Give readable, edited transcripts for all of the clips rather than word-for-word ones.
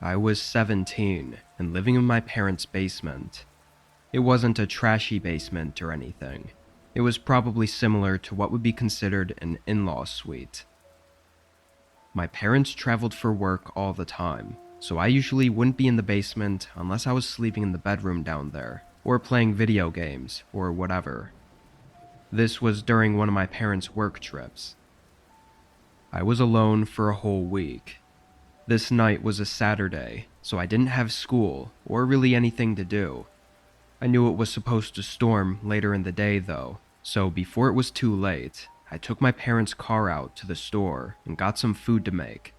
I was 17 and living in my parents' basement. It wasn't a trashy basement or anything. It was probably similar to what would be considered an in-law suite. My parents traveled for work all the time, so I usually wouldn't be in the basement unless I was sleeping in the bedroom down there, or playing video games, or whatever. This was during one of my parents' work trips. I was alone for a whole week. This night was a Saturday, so I didn't have school, or really anything to do. I knew it was supposed to storm later in the day though, so before it was too late, I took my parents' car out to the store and got some food to make.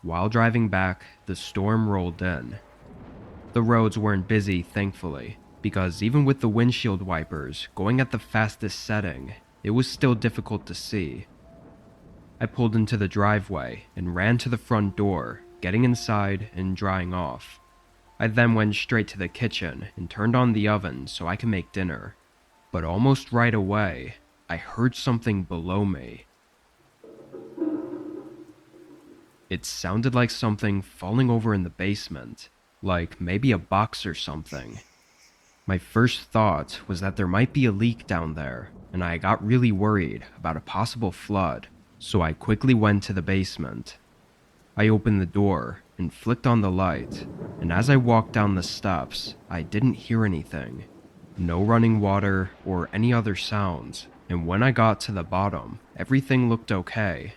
While driving back, the storm rolled in. The roads weren't busy, thankfully, because even with the windshield wipers going at the fastest setting, it was still difficult to see. I pulled into the driveway and ran to the front door, getting inside and drying off. I then went straight to the kitchen and turned on the oven so I could make dinner. But almost right away, I heard something below me. It sounded like something falling over in the basement, like maybe a box or something. My first thought was that there might be a leak down there, and I got really worried about a possible flood, so I quickly went to the basement. I opened the door and flicked on the light, and as I walked down the steps, I didn't hear anything. No running water or any other sounds, and when I got to the bottom, everything looked okay.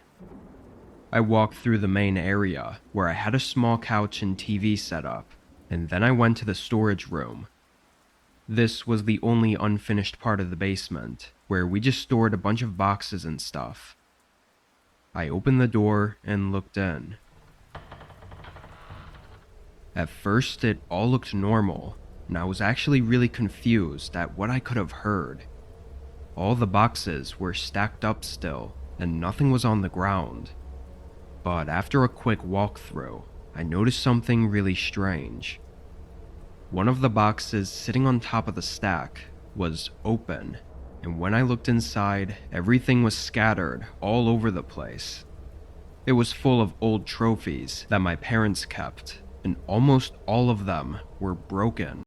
I walked through the main area, where I had a small couch and TV set up, and then I went to the storage room. This was the only unfinished part of the basement, where we just stored a bunch of boxes and stuff. I opened the door and looked in. At first, it all looked normal, and I was actually really confused at what I could have heard. All the boxes were stacked up still, and nothing was on the ground. But after a quick walkthrough, I noticed something really strange. One of the boxes sitting on top of the stack was open, and when I looked inside, everything was scattered all over the place. It was full of old trophies that my parents kept, and almost all of them were broken.